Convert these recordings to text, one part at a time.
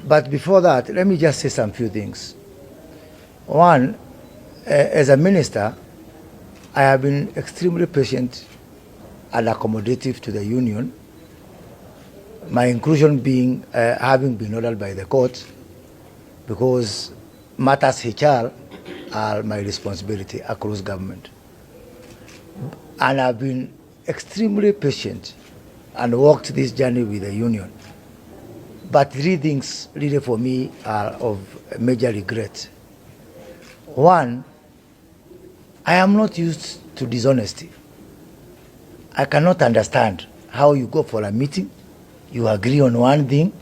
But before that, let me just say some few things. One, as a minister, I have been extremely patient and accommodative to the union. My inclusion being having been ordered by the court, because matters HR are my responsibility across government. And I've been extremely patient and walked this journey with the union. But three things really for me are of major regret. One, I am not used to dishonesty. I cannot understand how you go for a meeting, you agree on one thing,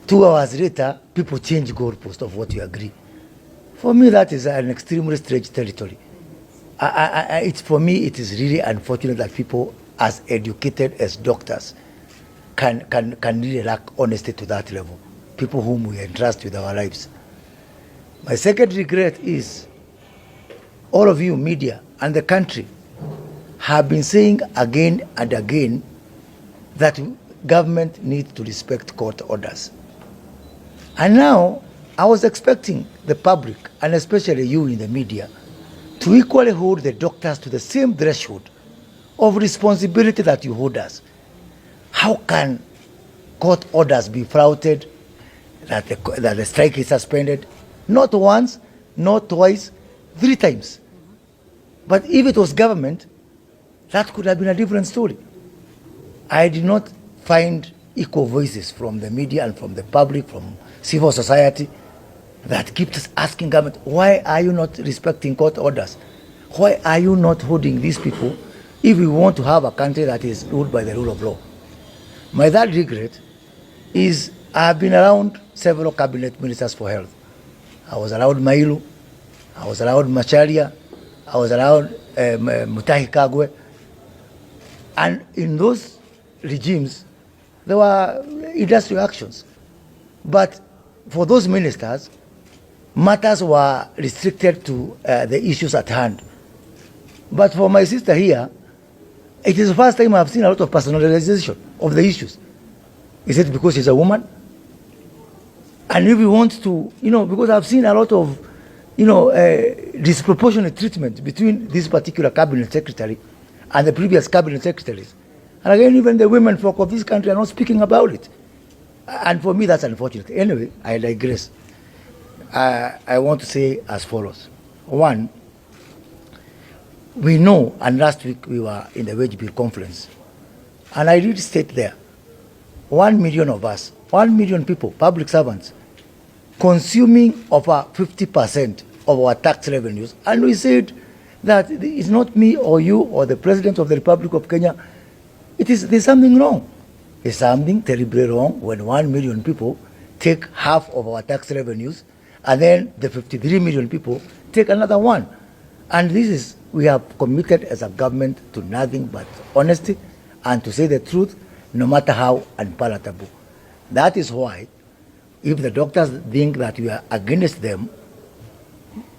2 hours later, people change goalposts of what you agree. For me, that is an extremely strange territory. For me, it is really unfortunate that people as educated as doctors can really lack honesty to that level. People whom we entrust with our lives. My second regret is all of you, media, and the country have been saying again and again that government needs to respect court orders. And now, I was expecting the public, and especially you in the media, to equally hold the doctors to the same threshold of responsibility that you hold us. How can court orders be flouted, that the strike is suspended, not once, not twice, 3 times? But if it was government, that could have been a different story. I did not find equal voices from the media and from the public, from civil society, that keeps asking government, why are you not respecting court orders? Why are you not holding these people if we want to have a country that is ruled by the rule of law? My third regret is I have been around several cabinet ministers for health. I was around Mailu, I was around Macharia, I was around Mutahi Kagwe. And in those regimes, there were industrial actions. But for those ministers, matters were restricted to the issues at hand. But for my sister here, it is the first time I've seen a lot of personalization of the issues. Is it because she's a woman? And if we want to, because I've seen a lot of, disproportionate treatment between this particular cabinet secretary and the previous cabinet secretaries. And again, even the women folk of this country are not speaking about it. And for me, that's unfortunate. Anyway, I digress. I want to say as follows. One, we know, and last week we were in the wage bill conference, and I did state there, 1 million of us, 1 million people, public servants, consuming over 50% of our tax revenues. And we said that it's not me or you or the President of the Republic of Kenya. There's something wrong. There's something terribly wrong when 1 million people take half of our tax revenues, and then the 53 million people take another one. And we have committed as a government to nothing but honesty and to say the truth, no matter how unpalatable. That is why, if the doctors think that we are against them,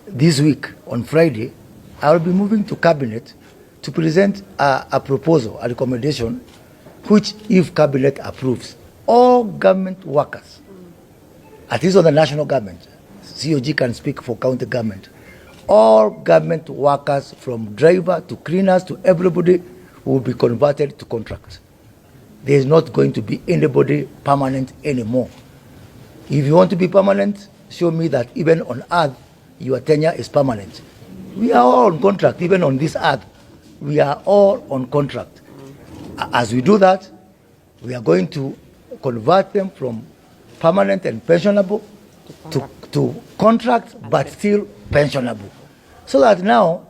this week, on Friday, I will be moving to cabinet to present a proposal, a recommendation, which, if cabinet approves, all government workers, at least on the national government, COG can speak for county government, all government workers from driver to cleaners to everybody will be converted to contract. There is not going to be anybody permanent anymore. If you want to be permanent, show me that even on earth, your tenure is permanent. We are all on contract, even on this earth. We are all on contract. As we do that, we are going to convert them from permanent and pensionable to contract, but still pensionable. So that now,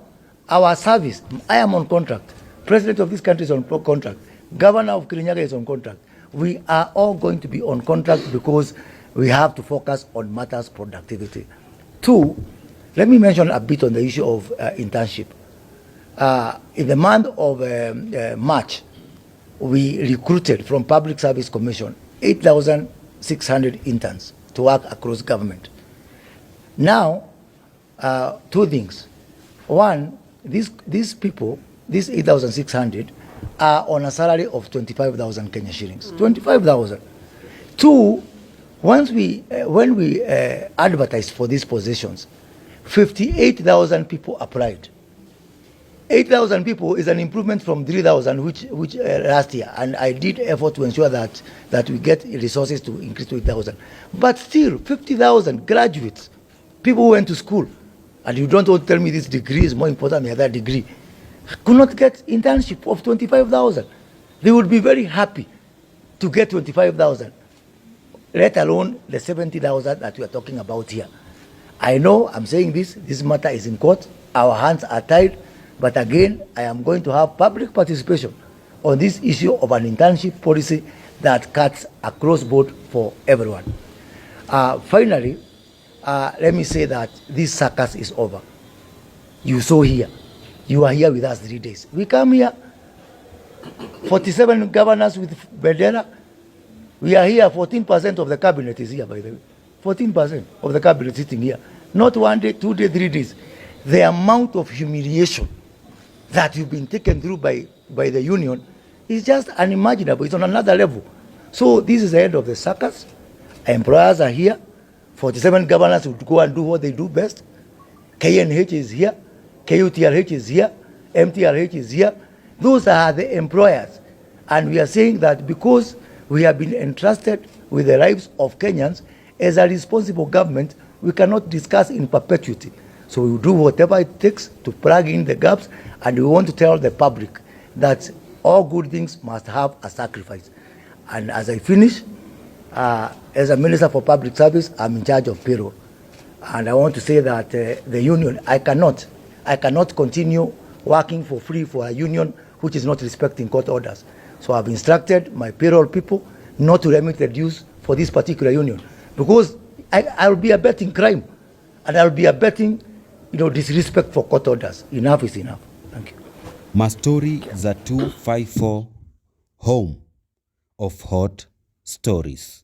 our service, I am on contract, President of this country is on contract, Governor of Kirinyaga is on contract. We are all going to be on contract because we have to focus on matters productivity. 2, let me mention a bit on the issue of internship. In the month of March, we recruited from Public Service Commission 8,600 interns to work across government. Now, 2 things. One, these people, these 8,600, are on a salary of 25,000 Kenya shillings. 25,000. 2, When we advertised for these positions, 58,000 people applied. 8,000 people is an improvement from 3,000 which last year, and I did effort to ensure that we get resources to increase to 8,000. But still, 50,000 graduates, people who went to school, and you don't want to tell me this degree is more important than that degree, could not get internship of 25,000. They would be very happy to get 25,000, let alone the 70,000 that we are talking about here. I know I'm saying this matter is in court, our hands are tied, but again, I am going to have public participation on this issue of an internship policy that cuts across board for everyone. Finally, let me say that this circus is over. You saw here. You are here with us 3 days. We come here, 47 governors with Bendera. We are here, 14% of the cabinet is here, by the way. 14% of the cabinet sitting here. Not 1 day, 2 days, 3 days. The amount of humiliation that you've been taken through by the union is just unimaginable. It's on another level. So this is the end of the circus. Employers are here. 47 governors would go and do what they do best. KNH is here. KUTLH is here. MTLH is here. Those are the employers. And we are saying that because we have been entrusted with the lives of Kenyans, as a responsible government, we cannot discuss in perpetuity. So we will do whatever it takes to plug in the gaps, and we want to tell the public that all good things must have a sacrifice. And as I finish, as a Minister for Public Service, I'm in charge of payroll. And I want to say that the union, I cannot continue working for free for a union which is not respecting court orders. So I've instructed my payroll people not to remit the dues for this particular union, because I'll be abetting crime, and I'll be abetting, disrespect for court orders. Enough is enough. Thank you. Mastori za 254, home of hot stories.